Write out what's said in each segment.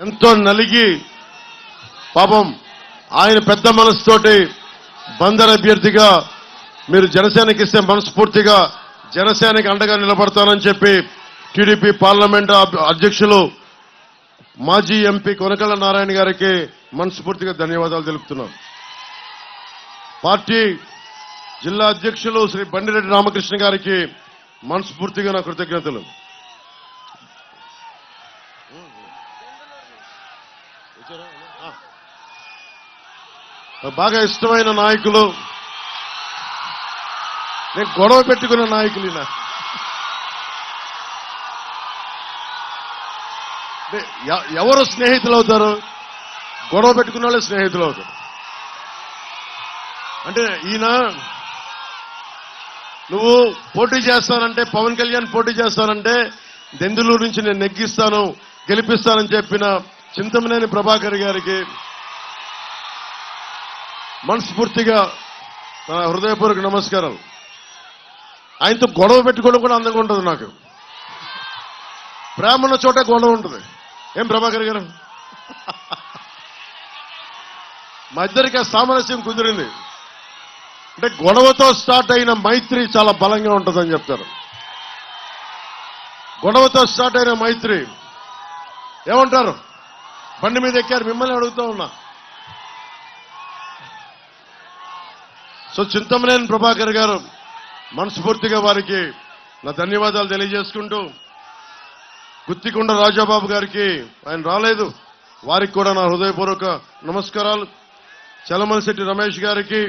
ఎంతో నలిగి పాపం ఆయన పెద్ద మనసుతోటి బందర్ అభ్యర్థిగా మీరు జనసేనకి ఇస్తే మనస్ఫూర్తిగా జనసేనకి అండగా నిలబడతానని చెప్పి టీడీపీ పార్లమెంట్ అధ్యక్షులు మాజీ ఎంపీ కొనకళ్ళ నారాయణ గారికి మనస్ఫూర్తిగా ధన్యవాదాలు తెలుపుతున్నాం. పార్టీ జిల్లా అధ్యక్షులు శ్రీ బండిరెడ్డి రామకృష్ణ గారికి మనస్ఫూర్తిగా నా కృతజ్ఞతలు. బాగా ఇష్టమైన నాయకులు, నేను గొడవ పెట్టుకున్న నాయకులు. ఎవరు స్నేహితులు అవుతారు? గొడవ పెట్టుకున్న వాళ్ళే స్నేహితులు అవుతారు. అంటే ఈయన నువ్వు పోటీ చేస్తానంటే, పవన్ కళ్యాణ్ పోటీ చేస్తానంటే దెందులూరు నుంచి నేను నెగ్గిస్తాను, గెలిపిస్తానని చెప్పిన చింతమనేని ప్రభాకర్ గారికి మనస్ఫూర్తిగా నా హృదయపూర్వక నమస్కారాలు. ఆయనతో గొడవ పెట్టుకోవడం కూడా అందంగా ఉంటుంది. నాకు ప్రేమ ఉన్న చోట గొడవ ఉంటుంది. ఏం ప్రభాకర్ గారు, మా ఇద్దరికి సామరస్యం కుదిరింది. అంటే గొడవతో స్టార్ట్ అయిన మైత్రి చాలా బలంగా ఉంటుందని చెప్తారు. గొడవతో స్టార్ట్ అయిన మైత్రి ఏమంటారు? బండి మీద ఎక్కారు, మిమ్మల్ని అడుగుతూ ఉన్నా. సో చింతమనేని ప్రభాకర్ గారు మనస్ఫూర్తిగా వారికి నా ధన్యవాదాలు తెలియజేసుకుంటూ, గుత్తికొండ రాజాబాబు గారికి, ఆయన రాలేదు, వారికి కూడా నా హృదయపూర్వక నమస్కారాలు. చలమలశెట్టి రమేష్ గారికి,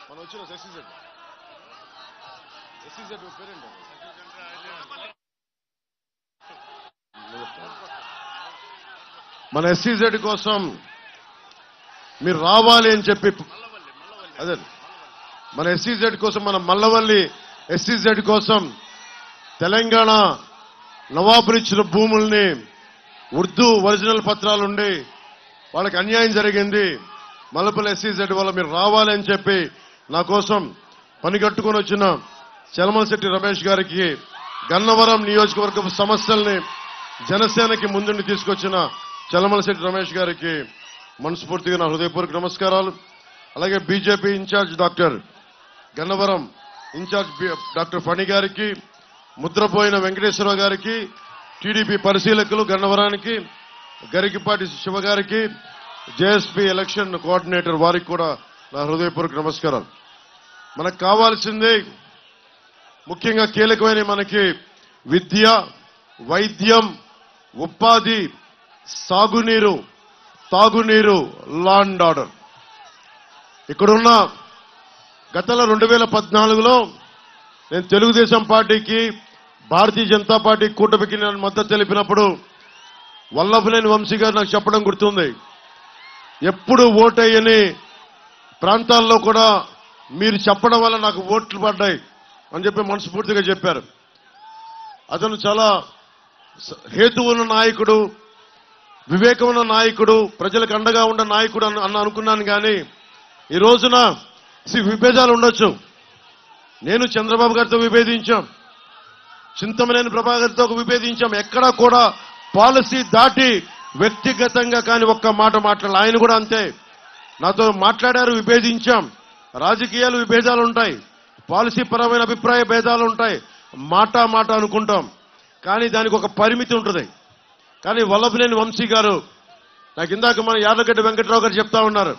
మనం వచ్చిన ఎస్సీజెడ్ పేరేంటి, మన ఎస్సీజెడ్ కోసం మీరు రావాలి అని చెప్పి, అదే మన ఎస్సీజెడ్ కోసం, మన మల్లవల్లి ఎస్సీజెడ్ కోసం తెలంగాణ నవాబులు ఇచ్చిన భూముల్ని ఉర్దూ ఒరిజినల్ పత్రాలుండి వాళ్ళకి అన్యాయం జరిగింది. మల్లపల్లి ఎస్సీజెడ్ వల్ల మీరు రావాలి అని చెప్పి నా కోసం పనిగట్టుకుని వచ్చిన చలమలశెట్టి రమేష్ గారికి, గన్నవరం నియోజకవర్గ సమస్యల్ని జనసేనకి ముందుండి తీసుకొచ్చిన చలమలశెట్టి రమేష్ గారికి మనస్ఫూర్తిగా నా హృదయపూర్వక నమస్కారాలు. అలాగే BJP incharge doctor Gannavaram incharge doctor Phani గారికి, ముద్రపోయిన వెంకటేశ్వరరావు గారికి, టీడీపీ పరిశీలకులు గన్నవరానికి గరికిపాటి శివ గారికి, జేఎస్పీ ఎలక్షన్ కోఆర్డినేటర్ వారికి కూడా నా హృదయపూర్వక నమస్కారాలు. మనకు కావాల్సింది ముఖ్యంగా కీలకమైన మనకి విద్య, వైద్యం, ఉపాధి, సాగునీరు, తాగునీరు, లా అండ్ ఆర్డర్. ఇక్కడున్న గతంలో 2014లో నేను తెలుగుదేశం పార్టీకి, భారతీయ జనతా పార్టీ కూటమికి నేను మద్దతు తెలిపినప్పుడు వల్లభనేని వంశీ గారు నాకు చెప్పడం గుర్తుంది. ఎప్పుడు ఓటయ్యని ప్రాంతాల్లో కూడా మీరు చెప్పడం వల్ల నాకు ఓట్లు పడ్డాయి అని చెప్పి మనస్ఫూర్తిగా చెప్పారు. అతను చాలా హేతువు ఉన్న నాయకుడు, వివేకం ఉన్న నాయకుడు, ప్రజలకు అండగా ఉన్న నాయకుడు అనుకున్నాను. కానీ ఈ రోజున విభేదాలు ఉండొచ్చు. నేను చంద్రబాబు గారితో విభేదించాం, చింతమనేని ప్రభాకర్తో విభేదించాం. ఎక్కడా కూడా పాలసీ దాటి వ్యక్తిగతంగా కానీ ఒక్క మాట మాట్లాడాలి. ఆయన కూడా అంతే, నాతో మాట్లాడారు, విభేదించాం. రాజకీయాలు విభేదాలు ఉంటాయి, పాలసీ పరమైన అభిప్రాయ భేదాలు ఉంటాయి, మాట అనుకుంటాం. కానీ దానికి ఒక పరిమితి ఉంటుంది. కానీ వల్లభనేని వంశీ గారు నాకు ఇందాక మన యాదగడ్డ వెంకటరావు గారు చెప్తా ఉన్నారు,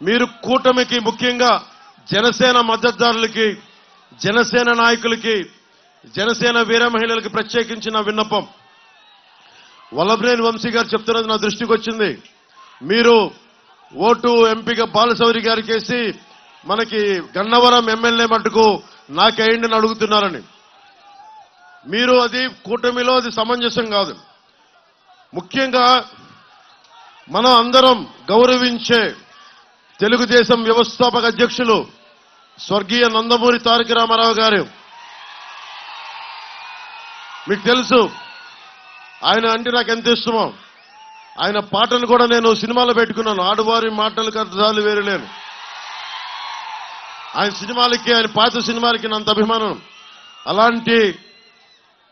మీరు కూటమికి, ముఖ్యంగా జనసేన మద్దతుదారులకి, జనసేన నాయకులకి, జనసేన వీర మహిళలకి ప్రత్యేకించిన విన్నపం. వల్లభనేని వంశీ గారు చెప్తున్నది నా దృష్టికి వచ్చింది. మీరు ఓటు ఎంపీగా బాలశౌరి గారికి వేసి మనకి గన్నవరం ఎమ్మెల్యే మట్టుకు నాకేయండి అని అడుగుతున్నారని. మీరు అది కూటమిలో అది సమంజసం కాదు. ముఖ్యంగా మనం అందరం గౌరవించే తెలుగుదేశం వ్యవస్థాపక అధ్యక్షులు స్వర్గీయ నందమూరి తారక రామారావు గారు, మీకు తెలుసు ఆయన అంటే నాకు ఎంత ఇష్టమో. ఆయన పాటలు కూడా నేను సినిమాలో పెట్టుకున్నాను. ఆడవారి మాటలకు అర్థాలు వేరులేను. ఆయన సినిమాలకి, ఆయన పాత సినిమాలకి నంత అభిమానం. అలాంటి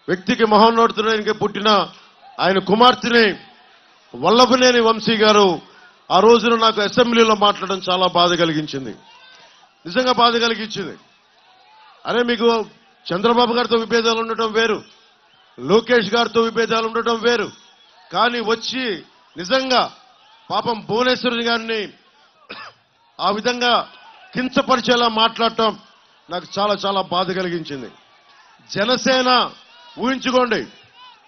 వ్యక్తికి మహోన్నతుడికి పుట్టిన ఆయన కుమార్తెని వల్లభనేని వంశీ గారు ఆ రోజున నాకు అసెంబ్లీలో మాట్లాడడం చాలా బాధ కలిగించింది. నిజంగా బాధ కలిగించింది. అరే, మీకు చంద్రబాబు గారితో విభేదాలు ఉండటం వేరు, లోకేష్ గారితో విభేదాలు ఉండటం వేరు, కానీ వచ్చి నిజంగా పాపం భువనేశ్వరి గారిని ఆ విధంగా కించపరిచేలా మాట్లాడటం నాకు చాలా చాలా బాధ కలిగించింది. జనసేన ఊహించుకోండి,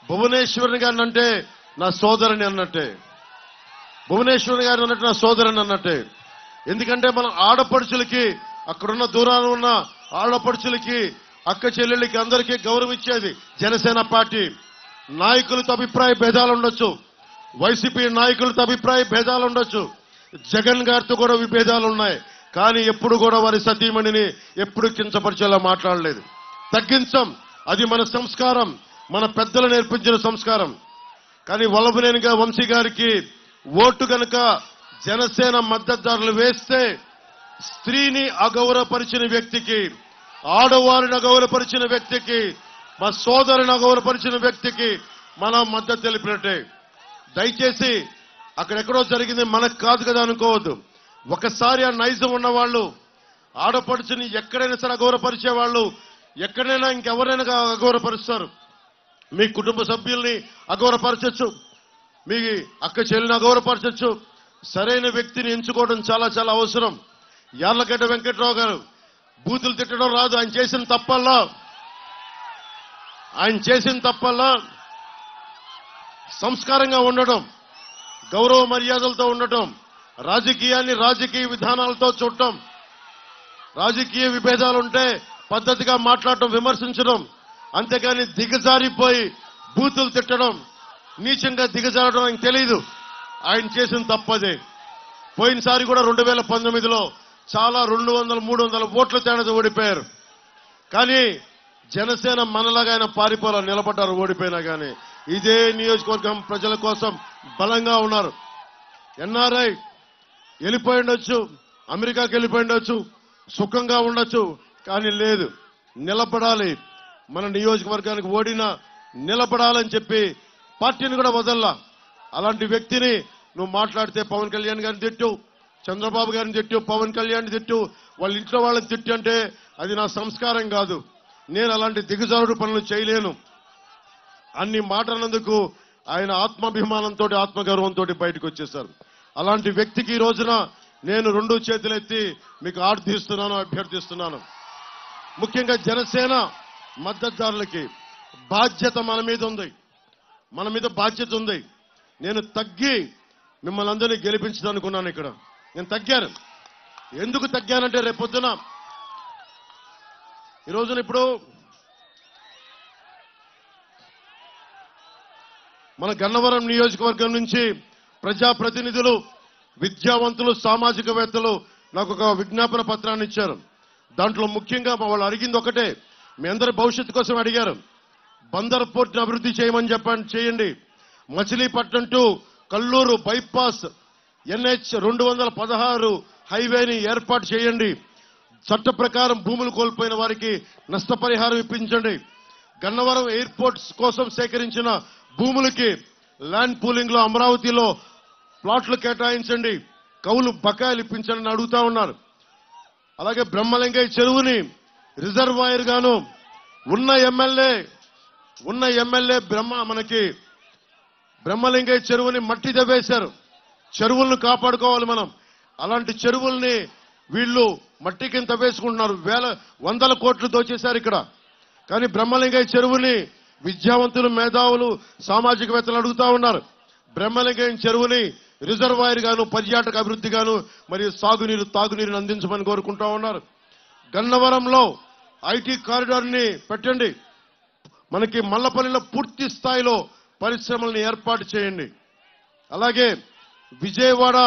భువనేశ్వరి గారిని అంటే నా సోదరుని అన్నట్టే, భువనేశ్వరి గారిని అన్నట్టు నా సోదరుని అన్నట్టే. ఎందుకంటే మన ఆడపడుచులకి, అక్కడున్న దూరాన ఉన్న ఆడపడుచులకి, అక్క చెల్లెళ్ళకి అందరికీ గౌరవం ఇచ్చేది జనసేన పార్టీ. నాయకులతో అభిప్రాయ భేదాలు ఉండొచ్చు, వైసీపీ నాయకులతో అభిప్రాయ భేదాలు ఉండొచ్చు, జగన్ గారితో కూడా విభేదాలు ఉన్నాయి, కానీ ఎప్పుడు కూడా వారి సతీమణిని ఎప్పుడు కించపరిచేలా మాట్లాడలేదు. తగ్గించం, అది మన సంస్కారం, మన పెద్దలు నేర్పించిన సంస్కారం. కానీ వల్లభనేని వంశీ గారికి ఓటు గనక జనసేన మద్దతుదారులు వేస్తే స్త్రీని అగౌరవపరిచిన వ్యక్తికి, ఆడవారిని అగౌరవపరిచిన వ్యక్తికి, మా సోదరుని అగౌరవపరిచిన వ్యక్తికి మనం మద్దతు తెలిపినట్టే. దయచేసి అక్కడెక్కడో జరిగింది మనకు కాదు కదా అనుకోవద్దు. ఒకసారి ఆ నైజం ఉన్నవాళ్ళు, ఆడపడుచుని ఎక్కడైనా సరే అగౌరవపరిచే వాళ్ళు ఎక్కడైనా ఇంకెవరైనా అగౌరవపరుస్తారు. మీ కుటుంబ సభ్యుల్ని అగౌరవపరచచ్చు, మీ అక్క చెల్లిని అగౌరవపరచచ్చు. సరైన వ్యక్తిని ఎంచుకోవడం చాలా చాలా అవసరం. యార్లగడ్డ వెంకట్రావు గారు బూతులు తిట్టడం రాదు. ఆయన చేసిన తప్పల్లా సంస్కారంగా ఉండటం, గౌరవ మర్యాదలతో ఉండటం, రాజకీయాన్ని రాజకీయ విధానాలతో చూడటం, రాజకీయ విభేదాలుంటే పద్ధతిగా మాట్లాడటం, విమర్శించడం, అంతేగాని దిగజారిపోయి బూతులు తిట్టడం, నీచంగా దిగజారడం ఆయనకు తెలీదు. ఆయన చేసిన తప్పదే. పోయినసారి కూడా 2019లో చాలా 200-300 ఓట్ల తేడాతో ఓడిపోయారు. కానీ జనసేన మనలాగా ఆయన పారిపోలా నిలబడ్డారు. ఓడిపోయినా కానీ ఇదే నియోజకవర్గం ప్రజల కోసం బలంగా ఉన్నారు. ఎన్ఆర్ఐ వెళ్ళిపోయి ఉండొచ్చు, అమెరికాకి వెళ్ళిపోయి ఉండొచ్చు, సుఖంగా ఉండొచ్చు, కానీ లేదు, నిలబడాలి, మన నియోజకవర్గానికి ఓడినా నిలబడాలని చెప్పి పార్టీని కూడా వదల్లా. అలాంటి వ్యక్తిని నువ్వు మాట్లాడితే పవన్ కళ్యాణ్ గారిని తిట్టు, చంద్రబాబు గారిని తిట్టు, పవన్ కళ్యాణ్ తిట్టు, వాళ్ళ ఇంట్లో వాళ్ళని తిట్టు అంటే అది నా సంస్కారం కాదు. నేను అలాంటి దిగజారుడు పనులు చేయలేను. అన్ని మాటలందుకు ఆయన ఆత్మాభిమానంతో, ఆత్మగౌరవంతో బయటకు వచ్చేశారు. అలాంటి వ్యక్తికి ఈ రోజున నేను 2 చేతులెత్తి మీకు ఆర్థిస్తున్నాను, అభ్యర్థిస్తున్నాను. ముఖ్యంగా జనసేన మద్దతుదారులకి బాధ్యత మన మీద బాధ్యత ఉంది. నేను తగ్గి మిమ్మల్ని అందరినీ గెలిపించదనుకున్నాను. ఇక్కడ నేను తగ్గాను. ఎందుకు తగ్గానంటే రేపొద్దున ఈ రోజున ఇప్పుడు మన గన్నవరం నియోజకవర్గం నుంచి ప్రజాప్రతినిధులు, విద్యావంతులు, సామాజికవేత్తలు నాకు ఒక విజ్ఞాపన పత్రాన్ని ఇచ్చారు. దాంట్లో ముఖ్యంగా వాళ్ళు అడిగింది ఒకటే, మీ అందరి భవిష్యత్తు కోసం అడిగారు. బందర్ పోర్ట్ అభివృద్ధి చేయమని చేయండి. Machilipatnam to Kalluru bypass NH 216 హైవేని ఏర్పాటు చేయండి. చట్ట ప్రకారం భూములు కోల్పోయిన వారికి నష్టపరిహారం ఇప్పించండి. గన్నవరం ఎయిర్పోర్ట్స్ కోసం సేకరించిన భూములకి ల్యాండ్ పూలింగ్ లో అమరావతిలో ప్లాట్లు కేటాయించండి, కౌలు బకాయిలు ఇప్పించండి అడుగుతా ఉన్నారు. అలాగే బ్రహ్మలింగయ్య చెరువుని రిజర్వాయర్ గాను ఉన్న ఎమ్మెల్యే మనకి బ్రహ్మలింగయ్య చెరువుని మట్టి దవ్వేశారు. చెరువులను కాపాడుకోవాలి మనం. అలాంటి చెరువుల్ని వీళ్ళు మట్టి కింద తవ్వేసుకుంటున్నారు. 100 కోట్లు దోచేశారు ఇక్కడ. కానీ బ్రహ్మలింగయ్య చెరువుని విద్యావంతులు, మేధావులు, సామాజికవేత్తలు అడుగుతా ఉన్నారు. బ్రహ్మలింగయ్య చెరువుని రిజర్వాయర్ గాను, పర్యాటక అభివృద్ధి గాను, మరియు తాగునీరుని అందించమని కోరుకుంటా ఉన్నారు. గన్నవరంలో ఐటీ కారిడార్ ని పెట్టండి. మనకి మల్లపల్లిలో పూర్తి స్థాయిలో పరిశ్రమలను ఏర్పాటు చేయండి. అలాగే విజయవాడ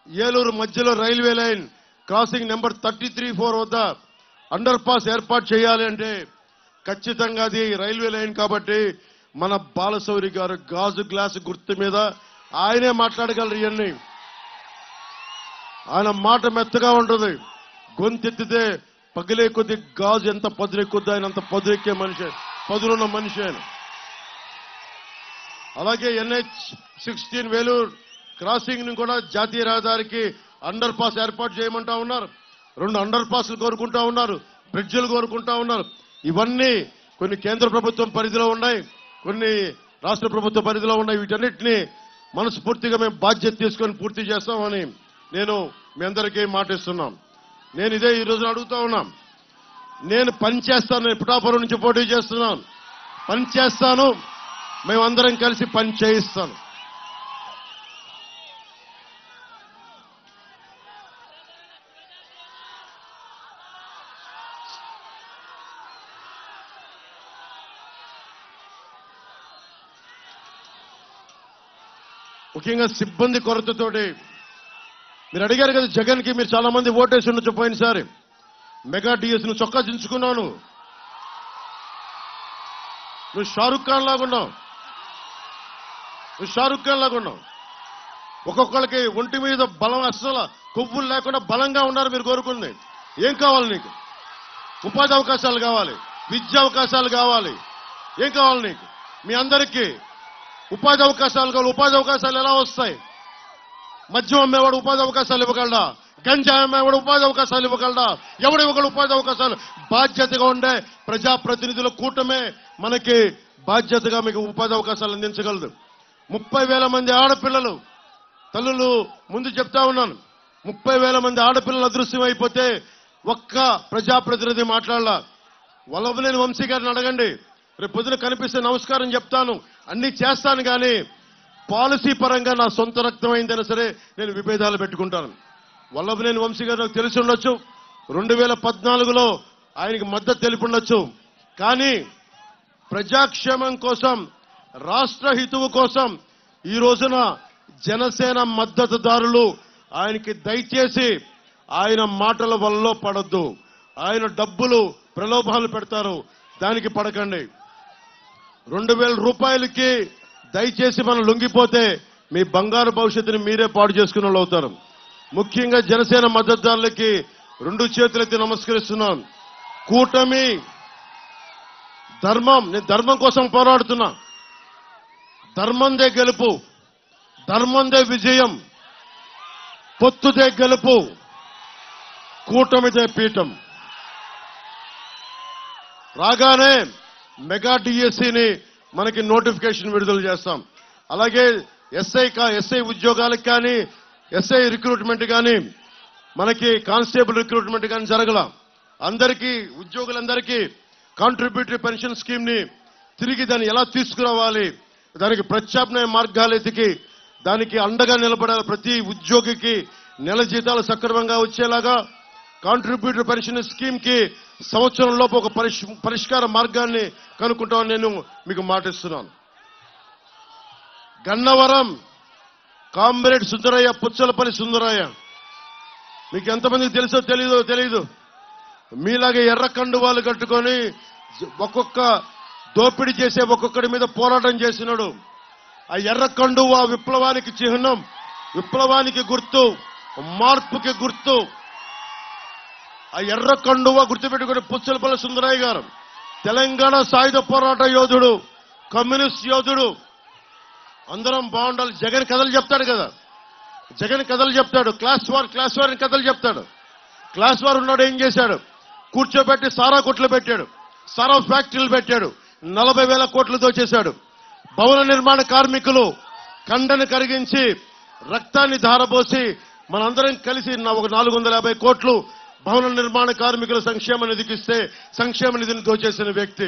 ఏలూరు మధ్యలో రైల్వే లైన్ క్రాసింగ్ నెంబర్ 33-4 వద్ద అండర్ పాస్ ఏర్పాటు చేయాలి అంటే ఖచ్చితంగా అది రైల్వే లైన్ కాబట్టి మన బాలశౌరి గారు గాజు గ్లాసు గుర్తు మీద ఆయనే మాట్లాడగలరు ఇవన్నీ. ఆయన మాట మెత్తగా ఉంటుంది, గొంతెత్తితే పగిలే కొద్ది గాజు ఎంత పదులెక్కుద్ది, ఆయన అంత పదులెక్కే మనిషి, పదులున్న మనిషి ఆయన. అలాగే NH-16 వేలూరు క్రాసింగ్ ని కూడా జాతీయ రహదారికి అండర్ పాస్ ఏర్పాటు చేయమంటా ఉన్నారు. 2 అండర్ పాస్లు కోరుకుంటా ఉన్నారు, బ్రిడ్జిలు కోరుకుంటా ఉన్నారు. ఇవన్నీ కొన్ని కేంద్ర ప్రభుత్వం పరిధిలో ఉన్నాయి, కొన్ని రాష్ట్ర ప్రభుత్వ పరిధిలో ఉన్నాయి. వీటన్నిటిని మనస్ఫూర్తిగా మేము బాధ్యత తీసుకొని పూర్తి చేస్తామని నేను మీ అందరికీ మాటిస్తున్నాం. నేను ఇదే ఈ రోజు అడుగుతా ఉన్నాం. నేను పని చేస్తాను, నేను పిఠాపురం నుంచి పోటీ చేస్తున్నాను, పని చేస్తాను, మేమందరం కలిసి పని చేయిస్తాను. ముఖ్యంగా సిబ్బంది కొరతతోటి మీరు అడిగారు కదా, జగన్ కి మీరు చాలా మంది ఓటేసి ఉండొచ్చు పోయినసారి. మెగా డిఎస్ ను చొక్కా చించుకున్నావు, నువ్వు షారుఖ్ ఖాన్ లాగున్నావు, ఒక్కొక్కళ్ళకి ఒంటి మీద బలం, అస్సలు కొవ్వులు లేకుండా బలంగా ఉన్నారు. మీరు కోరుకుంది ఏం కావాలి? నీకు ఉపాధి అవకాశాలు కావాలి, విద్యా అవకాశాలు కావాలి, ఏం కావాలి నీకు? మీ అందరికీ ఉపాధి అవకాశాలు కావాలి. ఉపాధి అవకాశాలు ఎలా వస్తాయి? మద్యం అమ్మేవాడు ఉపాధి అవకాశాలు ఇవ్వగలడా? గంజాయి అమ్మేవాడు ఉపాధి అవకాశాలు ఇవ్వగలడా? ఎవడు ఇవ్వగలడు ఉపాధి అవకాశాలు? బాధ్యతగా ఉండే ప్రజాప్రతినిధుల కూటమే మనకి బాధ్యతగా మీకు ఉపాధి అవకాశాలు అందించగలదు. 30,000 మంది ఆడపిల్లలు, తల్లులు ముందు చెప్తా ఉన్నాను, 30,000 మంది ఆడపిల్లలు అదృశ్యం అయిపోతే ఒక్క ప్రజాప్రతినిధి మాట్లాడాల. వల్లభనేని వంశీ గారిని అడగండి, రేపు పొద్దున కనిపిస్తే నమస్కారం చెప్తాను, అన్ని చేస్తాను, కానీ పాలసీ పరంగా నా సొంత రక్తం అయిందైనా సరే నేను విభేదాలు పెట్టుకుంటాను. వల్లభనేని వంశీ గారు నాకు తెలిసి ఉండొచ్చు, 2014లో ఆయనకి మద్దతు తెలిపి ఉండొచ్చు, కానీ ప్రజాక్షేమం కోసం, రాష్ట్ర హితువు కోసం ఈ రోజున జనసేన మద్దతుదారులు ఆయనకి దయచేసి ఆయన మాటల వల్ల పడద్దు. ఆయన డబ్బులు ప్రలోభాలు పెడతారు, దానికి పడకండి. 2,000 రూపాయలకి దయచేసి మనం లొంగిపోతే మీ బంగారు భవిష్యత్తుని మీరే పాడు చేసుకున్న వాళ్ళు అవుతారు. ముఖ్యంగా జనసేన మద్దతుదారులకి 2 చేతులెత్తి నమస్కరిస్తున్నాను. కూటమి ధర్మం, నేను ధర్మం కోసం పోరాడుతున్నా. ధర్మందే గెలుపు, ధర్మందే విజయం, పొత్తుదే గెలుపు, కూటమిదే పీఠం. రాగానే మెగా డిఎస్సిని మనకి నోటిఫికేషన్ విడుదల చేస్తాం. అలాగే ఎస్ఐ ఉద్యోగాలకు కానీ, ఎస్ఐ రిక్రూట్మెంట్ కానీ, మనకి కానిస్టేబుల్ రిక్రూట్మెంట్ కానీ జరగల. అందరికీ, ఉద్యోగులందరికీ కాంట్రిబ్యూటరీ పెన్షన్ స్కీమ్ ని తిరిగి దాన్ని ఎలా తీసుకురావాలి, దానికి ప్రత్యామ్నాయ మార్గాలు ఎతికి దానికి అండగా నిలబడాలి. ప్రతి ఉద్యోగికి నెల జీతాలు సక్రమంగా వచ్చేలాగా కాంట్రిబ్యూటరీ పెన్షన్ స్కీమ్ కి సంవత్సరంలోపు ఒక పరిష్కార మార్గాన్ని కనుక్కుంటామని నేను మీకు మాటిస్తున్నాను. గన్నవరం కామ్రేడ్ సుందరయ్య, పుచ్చలపల్లి సుందరయ్య, మీకు ఎంతమందికి తెలుసో తెలీదు. మీలాగే ఎర్ర కండువాలు కట్టుకొని ఒక్కొక్క దోపిడీ చేసే ఒక్కొక్కడి మీద పోరాటం చేసినాడు. ఆ ఎర్ర కండువా విప్లవానికి చిహ్నం, విప్లవానికి గుర్తు, మార్పుకి గుర్తు. ఆ ఎర్ర కండువా గుర్తుపెట్టుకుని పుచ్చలపల్లి సుందరయ్య గారు తెలంగాణ సాయుధ పోరాట యోధుడు, కమ్యూనిస్ట్ యోధుడు. అందరం బాగుండాలి. జగన్ కథలు చెప్తాడు కదా, జగన్ కథలు చెప్తాడు, క్లాస్ వార్ అని కథలు చెప్తాడు. క్లాస్ వార్ ఉన్నాడు, ఏం చేశాడు? కూర్చోబెట్టి సారా కొట్లు పెట్టాడు, సారా ఫ్యాక్టరీలు పెట్టాడు, 40,000 కోట్లు దోచేశాడు. భవన నిర్మాణ కార్మికులు కండను కరిగించి రక్తాన్ని ధారపోసి మనందరం కలిసి ఒక 450 కోట్లు భవన నిర్మాణ కార్మికుల సంక్షేమ నిధికి ఇస్తే సంక్షేమ నిధిని దోచేసిన వ్యక్తి.